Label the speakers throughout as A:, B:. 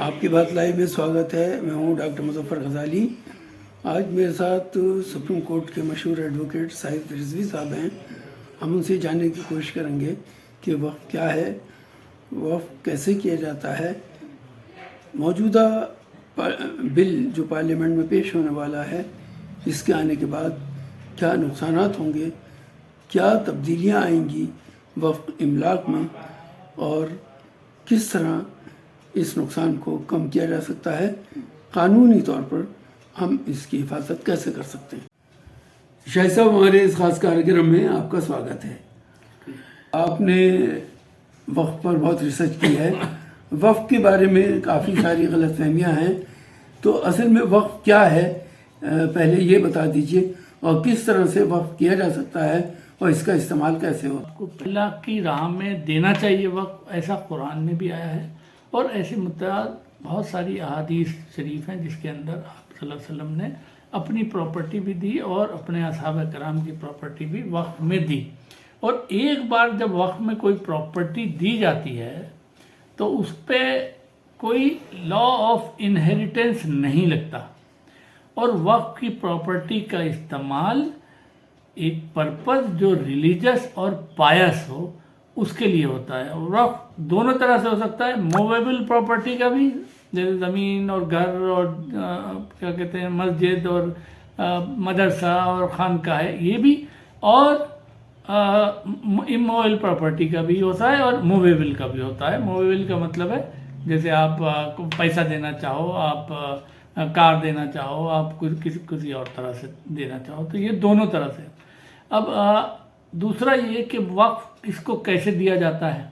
A: आपकी बात लाइव में स्वागत है। मैं हूं डॉक्टर मुजफ्फर गजाली। आज मेरे साथ सुप्रीम कोर्ट के मशहूर एडवोकेट साहिद रिजवी साहब हैं। हम उनसे जानने की कोशिश करेंगे कि वक्फ क्या है, वक्फ कैसे किया जाता है, मौजूदा बिल जो पार्लियामेंट में पेश होने वाला है इसके आने के बाद क्या नुकसानात होंगे, क्या तब्दीलियां आएंगी वक्फ इमलाक में और किस तरह इस नुकसान को कम किया जा सकता है, कानूनी तौर पर हम इसकी हिफाजत कैसे कर सकते हैं। शाहिद साहब, हमारे इस खास कार्यक्रम में आपका स्वागत है। आपने वक्फ पर बहुत रिसर्च की है। वक्फ के बारे में काफ़ी सारी गलतफहमियां हैं, तो असल में वक्फ क्या है पहले ये बता दीजिए, और किस तरह से वक्फ किया जा सकता है और इसका इस्तेमाल कैसे हो।
B: आपको अल्लाह की राह में देना चाहिए वक्त, ऐसा कुरान में भी आया है और ऐसे मुताद बहुत सारी अहादीस शरीफ हैं जिसके अंदर आप सल्लल्लाहु अलैहि वसल्लम ने अपनी प्रॉपर्टी भी दी और अपने असहाब कराम की प्रॉपर्टी भी वक्फ में दी। और एक बार जब वक्फ में कोई प्रॉपर्टी दी जाती है तो उस पर कोई लॉ ऑफ इनहेरिटेंस नहीं लगता और वक्फ की प्रॉपर्टी का इस्तेमाल एक पर्पस जो रिलीजियस और पायस हो उसके लिए होता है। और वक्फ दोनों तरह से हो सकता है, मूवेबल प्रॉपर्टी का भी, जैसे ज़मीन और घर और क्या कहते हैं मस्जिद और मदरसा और खानका है ये भी, और इमूवेबल प्रॉपर्टी का भी होता है और मूवेबल का भी होता है। मूवेबल का मतलब है जैसे आप पैसा देना चाहो, आप कार देना चाहो, आप किसी और तरह से देना चाहो, तो ये दोनों तरह से। अब दूसरा ये कि वक्फ इसको कैसे दिया जाता है,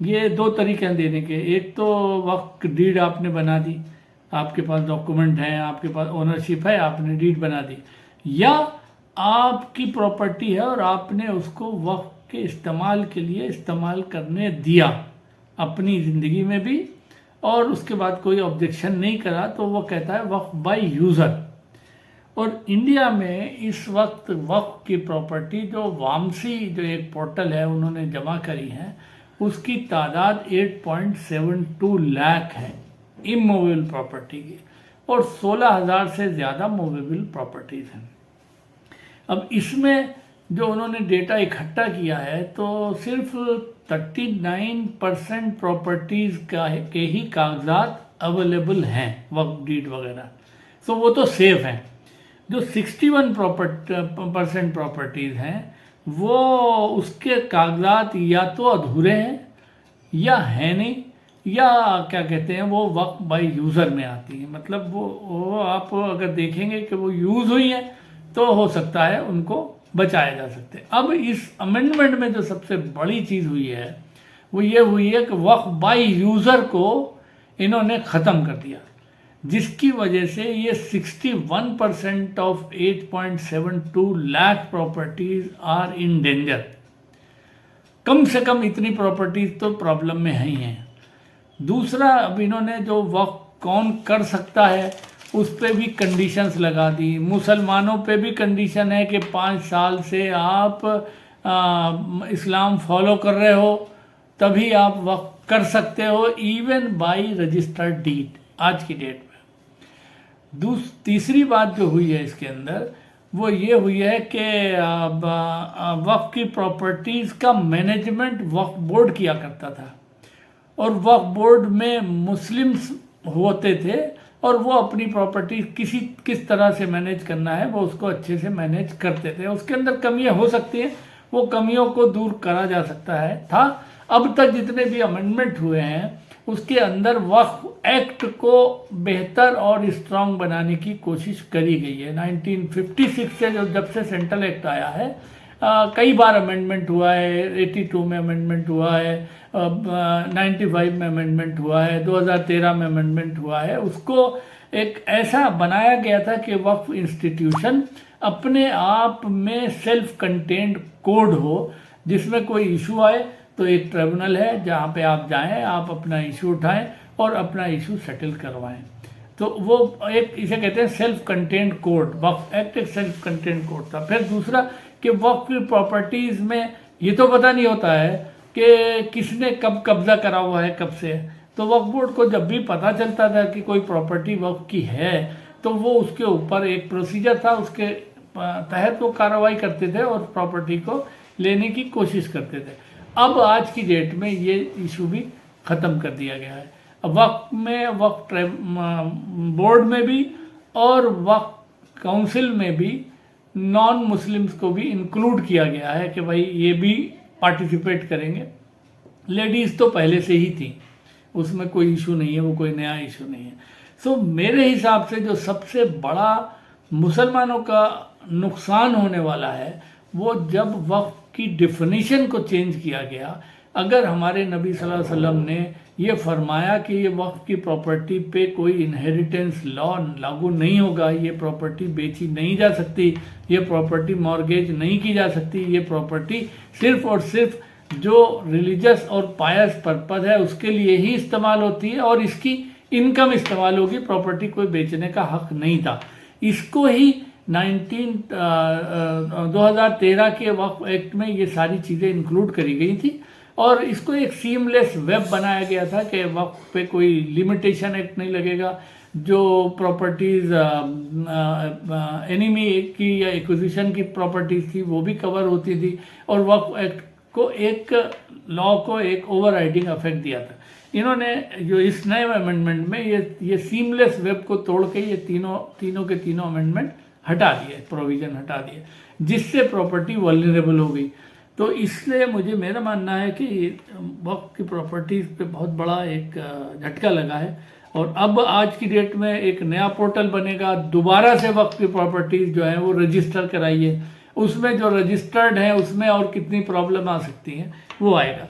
B: ये दो तरीके हैं देने के। एक तो वक्फ डीड आपने बना दी, आपके पास डॉक्यूमेंट हैं, आपके पास ओनरशिप है, आपने डीड बना दी, या आपकी प्रॉपर्टी है और आपने उसको वक्फ के इस्तेमाल के लिए इस्तेमाल करने दिया अपनी ज़िंदगी में भी, और उसके बाद कोई ऑब्जेक्शन नहीं करा तो वो कहता है वक्फ बाय यूज़र। और इंडिया में इस वक्त वक्फ की प्रॉपर्टी जो वामसी जो एक पोर्टल है उन्होंने जमा करी है उसकी तादाद 8.72 लाख है इमूवेबल प्रॉपर्टी की, और 16,000 से ज़्यादा मूवेबल प्रॉपर्टीज़ हैं। अब इसमें जो उन्होंने डेटा इकट्ठा किया है तो सिर्फ 39% प्रॉपर्टीज़ के ही कागजात अवेलेबल हैं वक्फ डीड वगैरह, तो वो तो सेफ हैं। जो 61% प्रॉपर्टीज़ हैं वो उसके कागजात या तो अधूरे हैं या है नहीं, या क्या कहते हैं वो वक्फ बाय यूज़र में आती है। मतलब वो आप अगर देखेंगे कि वो यूज़ हुई है तो हो सकता है उनको बचाया जा सकते हैं। अब इस अमेंडमेंट में जो सबसे बड़ी चीज़ हुई है वो ये हुई है कि वक्फ बाय यूज़र को इन्होंने ख़त्म कर दिया, जिसकी वजह से ये 61% of 8.72 lakh properties are in danger. कम से कम इतनी प्रॉपर्टीज तो प्रॉब्लम में ही हैं। दूसरा, अब इन्होंने जो वक्फ कौन कर सकता है उस पे भी कंडीशंस लगा दी। मुसलमानों पे भी कंडीशन है कि 5 साल से आप इस्लाम फॉलो कर रहे हो तभी आप वक्फ कर सकते हो, इवन बाय रजिस्टर्ड डीड आज की डेट में। तीसरी बात जो हुई है इसके अंदर वो ये हुई है कि वक्फ की प्रॉपर्टीज़ का मैनेजमेंट वक्फ बोर्ड किया करता था, और वक्फ बोर्ड में मुस्लिम्स होते थे और वो अपनी प्रॉपर्टी किस तरह से मैनेज करना है वो उसको अच्छे से मैनेज करते थे। उसके अंदर कमियां हो सकती हैं, वो कमियों को दूर करा जा सकता है था। अब तक जितने भी अमेंडमेंट हुए हैं उसके अंदर वक्फ एक्ट को बेहतर और स्ट्रांग बनाने की कोशिश करी गई है। 1956 से जब से सेंट्रल एक्ट आया है कई बार अमेंडमेंट हुआ है। 82 में अमेंडमेंट हुआ है, 95 में अमेंडमेंट हुआ है, 2013 में अमेंडमेंट हुआ है। उसको एक ऐसा बनाया गया था कि वक्फ इंस्टीट्यूशन अपने आप में सेल्फ कंटेन्ड कोड हो, जिसमें कोई इशू आए तो एक ट्रिब्यूनल है जहाँ पे आप जाएं, आप अपना इशू उठाएं और अपना इशू सेटल करवाएं। तो वो एक इसे कहते हैं सेल्फ कंटेन्ड कोड। वक्फ एक्ट एक सेल्फ कंटेन्ड कोड था। फिर दूसरा कि वक्फ की प्रॉपर्टीज़ में ये तो पता नहीं होता है कि किसने कब कब्जा करा हुआ है, कब से। तो वक्फ बोर्ड को जब भी पता चलता था कि कोई प्रॉपर्टी वक्फ की है तो वो उसके ऊपर एक प्रोसीजर था, उसके तहत वो कार्रवाई करते थे और प्रॉपर्टी को लेने की कोशिश करते थे। अब आज की डेट में ये इशू भी ख़त्म कर दिया गया है। अब वक्फ में, वक्फ बोर्ड में भी और वक्फ काउंसिल में भी नॉन मुस्लिम्स को भी इंक्लूड किया गया है कि भाई ये भी पार्टिसिपेट करेंगे। लेडीज़ तो पहले से ही थी, उसमें कोई इशू नहीं है, वो कोई नया इशू नहीं है। सो मेरे हिसाब से जो सबसे बड़ा मुसलमानों का नुकसान होने वाला है वो जब वक्फ की डिफिनीशन को चेंज किया गया। अगर हमारे नबी सल्लल्लाहु अलैहि वसल्लम ने ये फरमाया कि ये वक्फ की प्रॉपर्टी पे कोई इनहेरिटेंस लॉ लागू नहीं होगा, ये प्रॉपर्टी बेची नहीं जा सकती, ये प्रॉपर्टी मॉर्गेज नहीं की जा सकती, ये प्रॉपर्टी सिर्फ और सिर्फ जो रिलीजियस और पायस पर्पज़ है उसके लिए ही इस्तेमाल होती है और इसकी इनकम इस्तेमाल होगी, प्रॉपर्टी कोई बेचने का हक नहीं था। इसको ही 2013 के वक्फ एक्ट में ये सारी चीज़ें इंक्लूड करी गई थी और इसको एक सीमलेस वेब बनाया गया था कि वक्फ पे कोई लिमिटेशन एक्ट नहीं लगेगा। जो प्रॉपर्टीज़ एनिमी की या एक्विजिशन की प्रॉपर्टीज़ थी वो भी कवर होती थी और वक्फ एक्ट को एक लॉ को एक ओवरराइडिंग इफेक्ट दिया था। इन्होंने जो इस नए अमेंडमेंट में ये सीमलेस वेब को तोड़ के ये तीनों के तीनों अमेंडमेंट हटा दिए, प्रोविज़न हटा दिए, जिससे प्रॉपर्टी वल्नरेबल हो गई। तो इसलिए मेरा मानना है कि वक्फ की प्रॉपर्टीज़ पे बहुत बड़ा एक झटका लगा है और अब आज की डेट में एक नया पोर्टल बनेगा, दोबारा से वक्फ की प्रॉपर्टीज़ जो है वो रजिस्टर कराइए, उसमें जो रजिस्टर्ड है उसमें और कितनी प्रॉब्लम आ सकती हैं वो आएगा।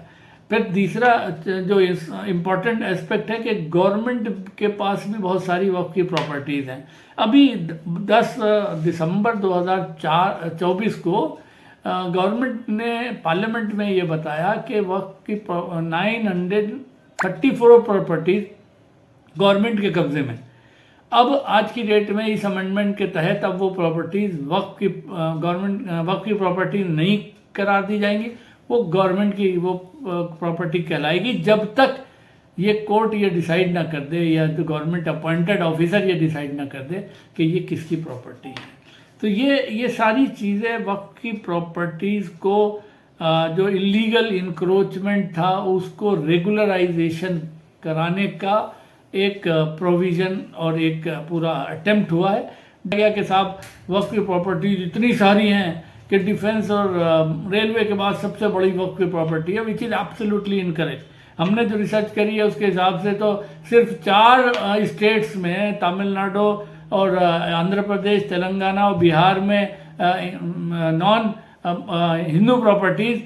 B: फिर तीसरा जो इम्पॉर्टेंट एस्पेक्ट है कि गवर्नमेंट के पास भी बहुत सारी वक्फ की प्रॉपर्टीज़ हैं। अभी 10 दिसंबर 2024 को गवर्नमेंट ने पार्लियामेंट में ये बताया कि वक्फ की 934 प्रॉपर्टीज गवर्नमेंट के कब्जे में। अब आज की डेट में इस अमेंडमेंट के तहत अब वो प्रॉपर्टीज वक्फ की प्रॉपर्टी नहीं करार दी जाएंगी, वो गवर्नमेंट की वो प्रॉपर्टी कहलाएगी जब तक ये कोर्ट ये डिसाइड ना कर दे या जो गवर्नमेंट अपॉइंटेड ऑफिसर ये डिसाइड ना कर दे कि ये किसकी प्रॉपर्टी है। तो ये सारी चीज़ें वक्फ की प्रॉपर्टीज़ को जो इलीगल इंक्रोचमेंट था उसको रेगुलराइजेशन कराने का एक प्रोविज़न और एक पूरा अटेम्प्ट हुआ है। गया कि साहब वक्फ की प्रॉपर्टीज इतनी सारी हैं कि डिफेंस और रेलवे के बाद सबसे बड़ी वक्फ की प्रॉपर्टी है, विच इज़ एब्सोल्युटली इनकरेक्ट। हमने जो रिसर्च करी है उसके हिसाब से तो सिर्फ 4 स्टेट्स में, तमिलनाडु और आंध्र प्रदेश, तेलंगाना और बिहार में नॉन हिंदू प्रॉपर्टीज़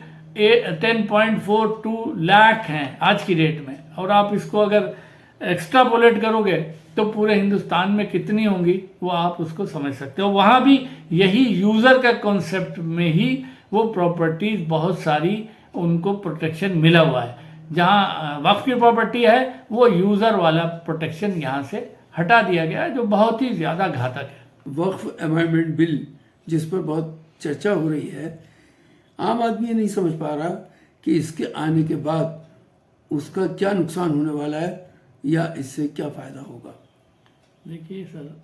B: 10.42 लाख हैं आज की डेट में। और आप इसको अगर एक्स्ट्रापोलेट करोगे तो पूरे हिंदुस्तान में कितनी होंगी वो आप उसको समझ सकते हो। वहाँ भी यही यूज़र का कॉन्सेप्ट में ही वो प्रॉपर्टीज़ बहुत सारी उनको प्रोटेक्शन मिला हुआ है। जहाँ वक्फ की प्रॉपर्टी है वो यूज़र वाला प्रोटेक्शन यहाँ से हटा दिया गया है, जो बहुत ही ज़्यादा घातक है।
A: वक्फ अमेंडमेंट बिल जिस पर बहुत चर्चा हो रही है, आम आदमी ये नहीं समझ पा रहा कि इसके आने के बाद उसका क्या नुकसान होने वाला है या इससे क्या फ़ायदा होगा।
B: देखिए सर,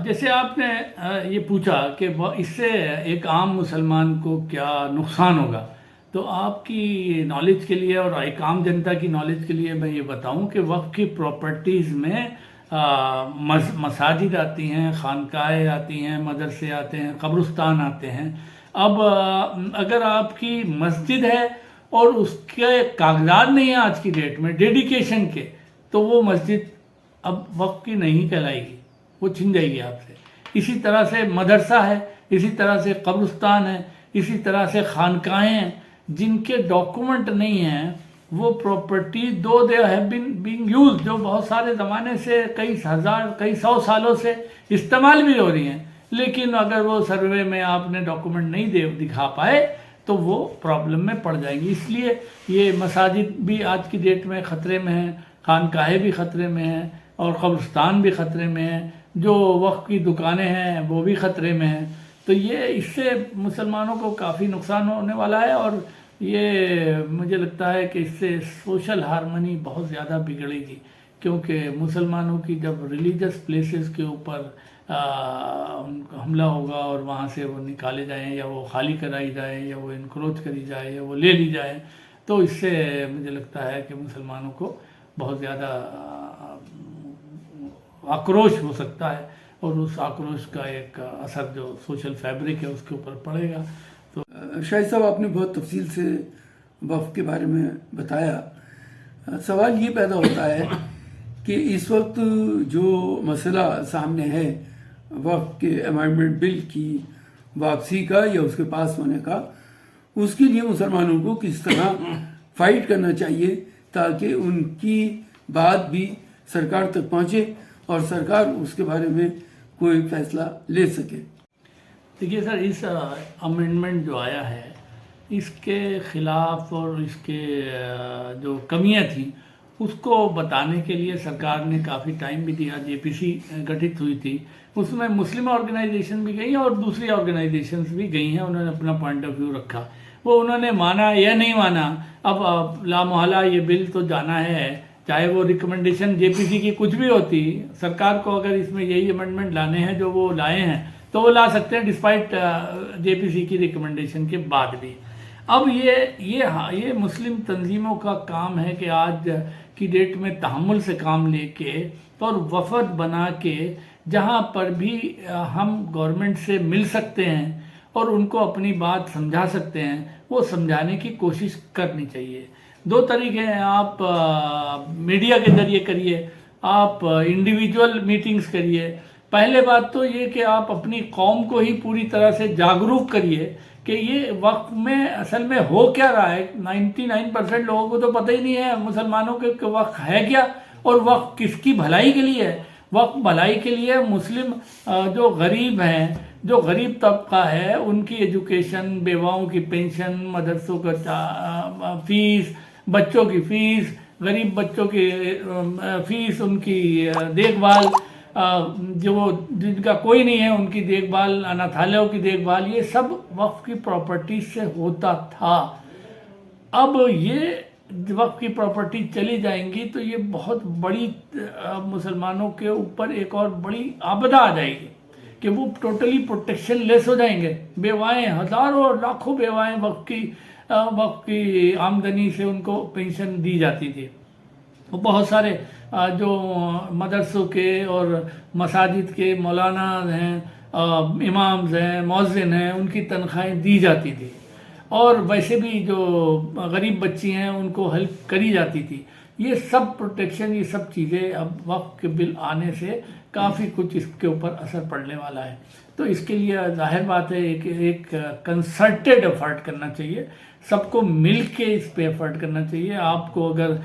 B: जैसे आपने ये पूछा कि इससे एक आम मुसलमान को क्या नुकसान होगा, तो आपकी नॉलेज के लिए और एक आम जनता की नॉलेज के लिए मैं ये बताऊं कि वक्फ की प्रॉपर्टीज़ में मसाजिद आती हैं, खानकाहें आती हैं, मदरसे आते हैं, कब्रिस्तान आते हैं। अब अगर आपकी मस्जिद है और उसके कागजात नहीं है आज की डेट में डेडिकेशन के, तो वो मस्जिद अब वक्फ की नहीं कहलाएगी, वो छिन जाएगी आपसे। इसी तरह से मदरसा है, इसी तरह से कब्रिस्तान है, इसी तरह से खानकाहें हैं, जिनके डॉक्यूमेंट नहीं हैं वो प्रॉपर्टी दो दे हैव बीन यूज, जो बहुत सारे ज़माने से कई सौ सालों से इस्तेमाल भी हो रही हैं, लेकिन अगर वो सर्वे में आपने डॉक्यूमेंट नहीं दिखा पाए तो वो प्रॉब्लम में पड़ जाएंगी। इसलिए ये मसाजिद भी आज की डेट में ख़तरे में हैं, खानकाहें भी ख़तरे में हैं और कब्रिस्तान भी ख़तरे में हैं, जो वक्फ की दुकानें हैं वो भी ख़तरे में हैं। तो ये इससे मुसलमानों को काफ़ी नुकसान होने वाला है और ये मुझे लगता है कि इससे सोशल हार्मनी बहुत ज़्यादा बिगड़ेगी, क्योंकि मुसलमानों की जब रिलीजियस प्लेसेस के ऊपर हमला होगा और वहाँ से वो निकाले जाएं या वो खाली कराई जाए या वो इनक्रोच करी जाए या वो ले ली जाए, तो इससे मुझे लगता है कि मुसलमानों को बहुत ज़्यादा आक्रोश हो सकता है और उस आक्रोश का एक असर जो सोशल फैब्रिक है उसके ऊपर पड़ेगा। तो
A: शाहिद साहब, आपने बहुत तफसील से वफ़ के बारे में बताया। सवाल ये पैदा होता है कि इस वक्त जो मसला सामने है वफ़ के अमेंडमेंट बिल की वापसी का या उसके पास होने का, उसके लिए मुसलमानों को किस तरह फाइट करना चाहिए ताकि उनकी बात भी सरकार तक पहुंचे और सरकार उसके बारे में कोई फैसला ले सके।
B: देखिए सर, इस अमेंडमेंट जो आया है इसके ख़िलाफ़ और इसके जो कमियां थी उसको बताने के लिए सरकार ने काफ़ी टाइम भी दिया। जेपीसी गठित हुई थी, उसमें मुस्लिम ऑर्गेनाइजेशन भी गई और दूसरी ऑर्गेनाइजेशंस भी गई हैं, उन्होंने अपना पॉइंट ऑफ व्यू रखा। वो उन्होंने माना या नहीं माना, अब लामोहला ये बिल तो जाना है, चाहे वो रिकमेंडेशन जेपीसी की कुछ भी होती, सरकार को अगर इसमें यही अमेंडमेंट लाने हैं जो वो लाए हैं तो वो ला सकते हैं डिस्पाइट जेपीसी की रिकमेंडेशन के बाद भी। अब ये मुस्लिम तंजीमों का काम है कि आज की डेट में तहम्मुल से काम लेके और वफद बना के जहाँ पर भी हम गवर्नमेंट से मिल सकते हैं और उनको अपनी बात समझा सकते हैं वो समझाने की कोशिश करनी चाहिए। दो तरीके हैं, आप मीडिया के जरिए करिए, आप इंडिविजुअल मीटिंग्स करिए। पहले बात तो ये कि आप अपनी कौम को ही पूरी तरह से जागरूक करिए कि ये वक्त में असल में हो क्या रहा है। 99% लोगों को तो पता ही नहीं है मुसलमानों के वक्त है क्या और वक्त किसकी भलाई के लिए है। वक्त भलाई के लिए मुस्लिम जो गरीब हैं, जो गरीब तबका है, उनकी एजुकेशन, बेवाओं की पेंशन, मदरसों का फीस, बच्चों की फीस, गरीब बच्चों की फीस, उनकी देखभाल, जो जिनका कोई नहीं है उनकी देखभाल, अनाथालयों की देखभाल, ये सब वक्फ की प्रॉपर्टी से होता था। अब ये वक्फ की प्रॉपर्टी चली जाएंगी तो ये बहुत बड़ी मुसलमानों के ऊपर एक और बड़ी आपदा आ जाएगी कि वो टोटली प्रोटेक्शन लेस हो जाएंगे। बेवाएं, हजारों लाखों बेवाएं वक्फ की आमदनी से उनको पेंशन दी जाती थी। बहुत सारे जो मदरसों के और मसाजिद के मौलाना हैं, इमाम्स हैं, मौज़िन हैं, उनकी तनख्वाहें दी जाती थी और वैसे भी जो गरीब बच्ची हैं उनको हेल्प करी जाती थी। ये सब प्रोटेक्शन, ये सब चीज़ें अब वक्फ के बिल आने से काफ़ी कुछ इसके ऊपर असर पड़ने वाला है। तो इसके लिए जाहिर बात है एक कंसर्टेड एफर्ट करना चाहिए, सबको मिल के इस पे एफर्ट करना चाहिए। आपको अगर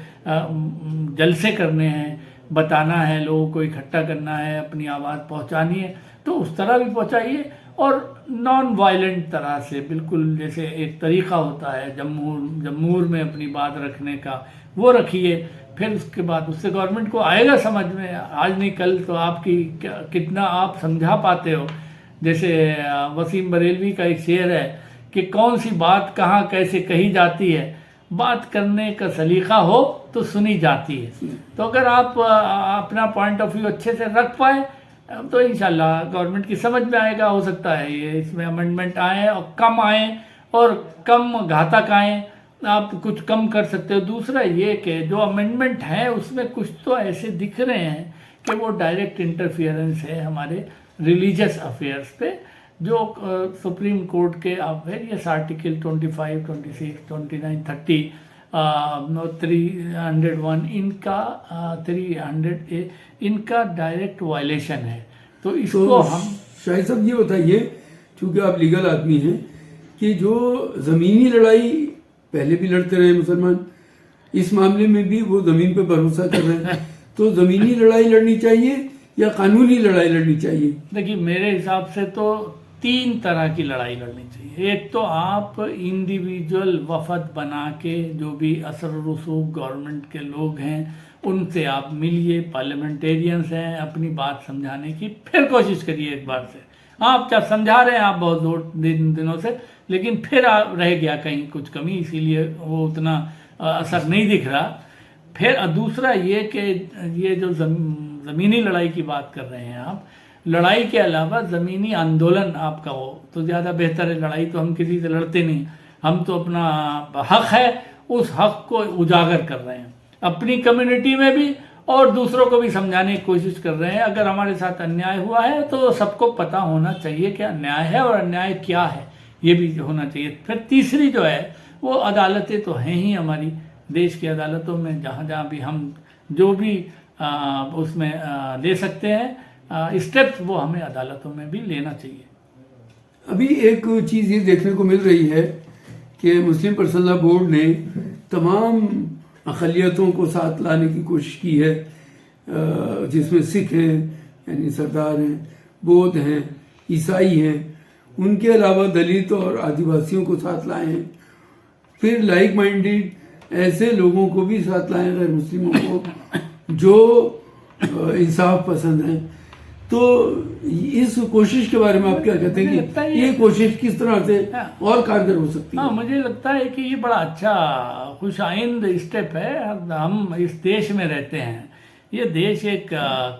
B: जलसे करने हैं, बताना है, लोगों को इकट्ठा करना है, अपनी आवाज़ पहुंचानी है तो उस तरह भी पहुंचाइए और नॉन वायलेंट तरह से, बिल्कुल जैसे एक तरीक़ा होता है जमूर में अपनी बात रखने का, वो रखिए। फिर उसके बाद उससे गवर्नमेंट को आएगा समझ में, आज नहीं कल तो आपकी कितना आप समझा पाते हो। जैसे वसीम बरेलवी का एक शेर है कि कौन सी बात कहाँ कैसे कही जाती है, बात करने का सलीका हो तो सुनी जाती है। तो अगर आप अपना पॉइंट ऑफ व्यू अच्छे से रख पाए तो इंशाल्लाह गवर्नमेंट की समझ में आएगा। हो सकता है ये इसमें अमेंडमेंट आए और कम आए और कम घातक आए, आप कुछ कम कर सकते हो। दूसरा ये कि जो अमेंडमेंट है उसमें कुछ तो ऐसे दिख रहे हैं कि वो डायरेक्ट इंटरफियरेंस है हमारे रिलीजियस अफेयर्स पे, जो सुप्रीम कोर्ट के वेरियस आर्टिकल 25, 26, 29, 30, 301 इनका 300 इनका डायरेक्ट वायलेशन है। तो इसको
A: तो
B: हम
A: शाहिद साहब ये बताइए, चूँकि आप लीगल आदमी हैं, कि जो ज़मीनी लड़ाई पहले भी लड़ते रहे मुसलमान, इस मामले में भी वो ज़मीन पे भरोसा कर रहे हैं, तो ज़मीनी लड़ाई लड़नी चाहिए या कानूनी लड़ाई लड़नी चाहिए?
B: देखिए, मेरे हिसाब से तो 3 तरह की लड़ाई लड़नी चाहिए। एक तो आप इंडिविजुअल वफद बना के जो भी असर रसूख गवर्नमेंट के लोग हैं उनसे आप मिलिए, पार्लियामेंटेरियंस हैं, अपनी बात समझाने की फिर कोशिश करिए एक बार से। आप क्या समझा रहे हैं आप बहुत दिनों से, लेकिन फिर रह गया कहीं कुछ कमी, इसीलिए वो उतना असर नहीं दिख रहा। फिर दूसरा ये कि ये जो ज़मीनी लड़ाई की बात कर रहे हैं आप, लड़ाई के अलावा ज़मीनी आंदोलन आपका हो तो ज़्यादा बेहतर है। लड़ाई तो हम किसी से लड़ते नहीं, हम तो अपना हक है उस हक को उजागर कर रहे हैं अपनी कम्युनिटी में भी, और दूसरों को भी समझाने की कोशिश कर रहे हैं। अगर हमारे साथ अन्याय हुआ है तो सबको पता होना चाहिए कि अन्याय है और अन्याय क्या है, ये भी होना चाहिए। फिर तीसरी जो है वो अदालतें तो हैं ही हमारी देश की अदालतों में, जहाँ जहाँ भी हम जो भी उसमें ले सकते हैं स्टेप्स, वो हमें अदालतों में भी लेना चाहिए।
A: अभी एक चीज़ ये देखने को मिल रही है कि मुस्लिम पर्सनल लॉ बोर्ड ने तमाम अक़लियतों को साथ लाने की कोशिश की है, जिसमें सिख हैं यानी सरदार हैं, बौद्ध हैं, ईसाई हैं, उनके अलावा दलित और आदिवासियों को साथ लाए हैं। फिर लाइक माइंडेड ऐसे लोगों को भी साथ लाए, गैर मुस्लिमों को जो इंसाफ पसंद हैं। तो इस कोशिश के बारे में आप क्या कहते हैं कि ये कोशिश किस तरह से और कारगर हो सकती है?
B: हाँ, मुझे लगता है कि ये बड़ा अच्छा खुशाइंद स्टेप है। हम इस देश में रहते हैं, ये देश एक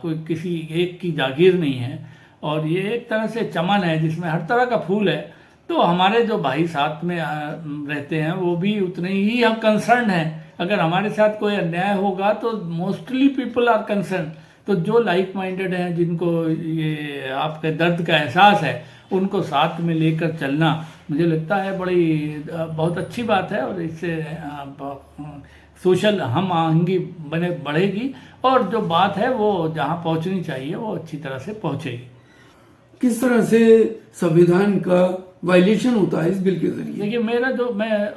B: कोई किसी एक की जागीर नहीं है, और ये एक तरह से चमन है जिसमें हर तरह का फूल है। तो हमारे जो भाई साथ में रहते हैं वो भी उतने ही हम कंसर्न हैं। अगर हमारे साथ कोई अन्याय होगा तो मोस्टली पीपल आर कंसर्न। तो जो लाइक माइंडेड हैं, जिनको ये आपके दर्द का एहसास है, उनको साथ में लेकर चलना मुझे लगता है बहुत अच्छी बात है, और इससे सोशल हम आहंगी बढ़ेगी, और जो बात है वो जहाँ पहुँचनी चाहिए वो अच्छी तरह से पहुँचेगी।
A: किस तरह से संविधान का वायलेशन होता है इस बिल के जरिए?
B: देखिए, मेरा जो मैं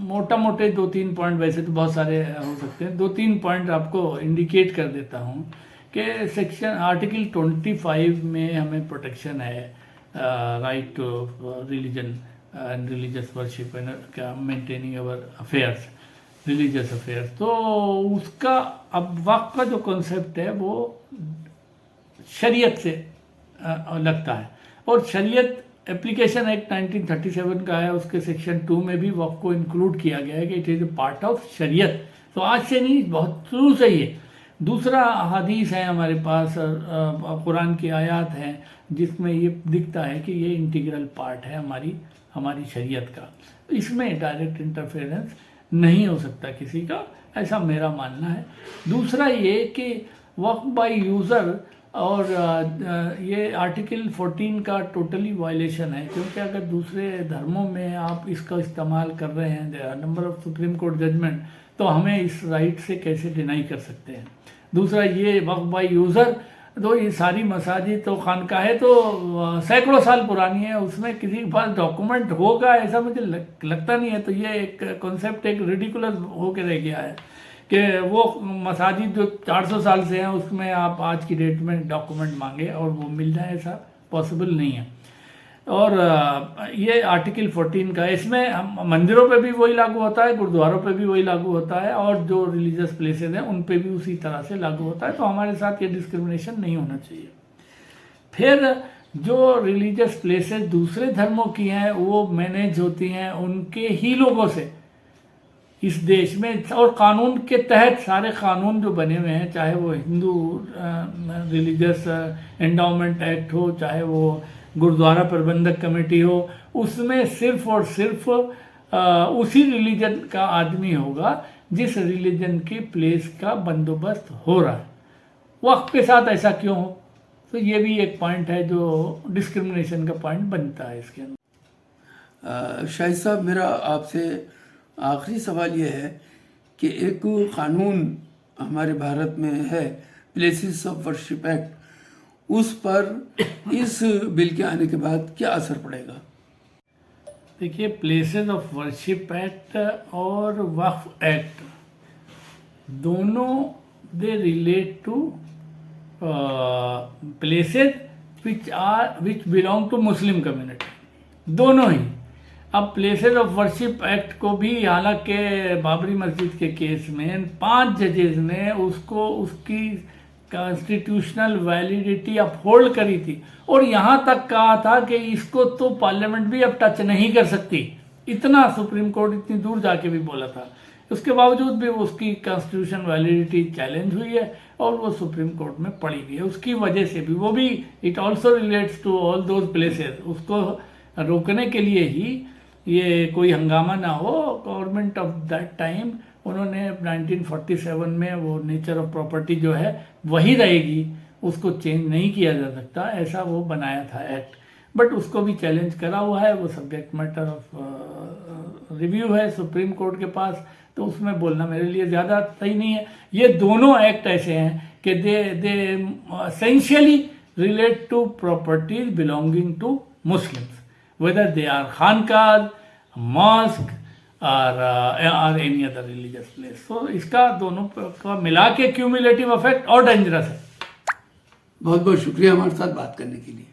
B: मोटा मोटे 2-3 पॉइंट, वैसे तो बहुत सारे हो सकते हैं, 2-3 पॉइंट आपको इंडिकेट कर देता हूँ कि सेक्शन आर्टिकल 25 में हमें प्रोटेक्शन है right to religion and religious worship and maintaining our affairs, religious affairs. तो उसका अब वक्त का जो कॉन्सेप्ट है वो शरीयत से लगता है, और शरीयत एप्लीकेशन एक्ट 1937 का है, उसके सेक्शन 2 में भी वक्फ को इंक्लूड किया गया है कि it is a part of शरीयत। तो आज से नहीं, बहुत शुरू से ही है। दूसरा हदीस है हमारे पास, कुरान की आयत हैं जिसमें ये दिखता है कि ये इंटीग्रल पार्ट है हमारी शरीयत का। इसमें डायरेक्ट इंटरफेरेंस नहीं हो सकता किसी का, ऐसा मेरा मानना है। दूसरा ये कि वक्फ बाय यूज़र और ये आर्टिकल 14 का टोटली वायलेशन है, क्योंकि अगर दूसरे धर्मों में आप इसका इस्तेमाल कर रहे हैं, number of supreme court judgment, तो हमें इस राइट से कैसे डिनाई कर सकते हैं। दूसरा ये वक्फ बाय यूज़र, तो ये सारी मसाजिद तो खानकाहें तो सैकड़ों साल पुरानी है, उसमें किसी के पास डॉक्यूमेंट होगा ऐसा मुझे लगता नहीं है। तो ये एक कॉन्सेप्ट एक रिडिकुलस होकर रह गया है कि वो मसाजिद जो 400 साल से हैं उसमें आप आज की डेट में डॉक्यूमेंट मांगे और वो मिल जाए, ऐसा पॉसिबल नहीं है। और ये आर्टिकल 14 का, इसमें मंदिरों पे भी वही लागू होता है, गुरुद्वारों पे भी वही लागू होता है, और जो रिलीजियस प्लेसेस हैं उन पे भी उसी तरह से लागू होता है। तो हमारे साथ ये डिस्क्रिमिनेशन नहीं होना चाहिए। फिर जो रिलीजियस प्लेसेस दूसरे धर्मों की हैं वो मैनेज होती हैं उनके ही लोगों से इस देश में, और कानून के तहत सारे कानून जो बने हुए हैं, चाहे वो हिंदू रिलीजियस एंडाउमेंट एक्ट हो, चाहे वो गुरुद्वारा प्रबंधक कमेटी हो, उसमें सिर्फ और सिर्फ उसी रिलीजन का आदमी होगा जिस रिलीजन की प्लेस का बंदोबस्त हो रहा है। वक्फ के साथ ऐसा क्यों हो? तो ये भी एक पॉइंट है जो डिस्क्रिमिनेशन का पॉइंट बनता है इसके अंदर।
A: शाहिद साहब, मेरा आपसे आखिरी सवाल ये है कि एक कानून हमारे भारत में है, प्लेसेस ऑफ वर्शिप एक्ट, उस पर इस बिल के आने के बाद क्या असर पड़ेगा?
B: देखिए, प्लेसेस ऑफ वर्शिप एक्ट और वक्फ एक्ट दोनों they relate to places which belong to Muslim community, दोनों ही। अब प्लेसेस ऑफ वर्शिप एक्ट को भी, हालांकि बाबरी मस्जिद के केस में 5 जजेस ने उसको उसकी कॉन्स्टिट्यूशनल वैलिडिटी अपहोल्ड करी थी और यहाँ तक कहा था कि इसको तो पार्लियामेंट भी अब टच नहीं कर सकती, इतना सुप्रीम कोर्ट इतनी दूर जाके भी बोला था। उसके बावजूद भी उसकी कॉन्स्टिट्यूशन वैलिडिटी चैलेंज हुई है और वो सुप्रीम कोर्ट में पड़ी हुई है। उसकी वजह से भी वो भी it also relates to all those places, उसको रोकने के लिए ही ये कोई हंगामा ना हो। गवर्नमेंट ऑफ दैट टाइम उन्होंने 1947 में वो नेचर ऑफ प्रॉपर्टी जो है वही रहेगी, उसको चेंज नहीं किया जा सकता, ऐसा वो बनाया था एक्ट। बट उसको भी चैलेंज करा हुआ है, वो सब्जेक्ट मैटर ऑफ रिव्यू है सुप्रीम कोर्ट के पास, तो उसमें बोलना मेरे लिए ज़्यादा सही नहीं है। ये दोनों एक्ट ऐसे हैं कि they essentially relate to properties belonging to Muslims, whether they are खानकाज, मॉस्क और any other religious place. So इसका दोनों का मिला के क्यूमुलेटिव इफेक्ट और डेंजरस है।
A: बहुत बहुत शुक्रिया हमारे साथ बात करने के लिए।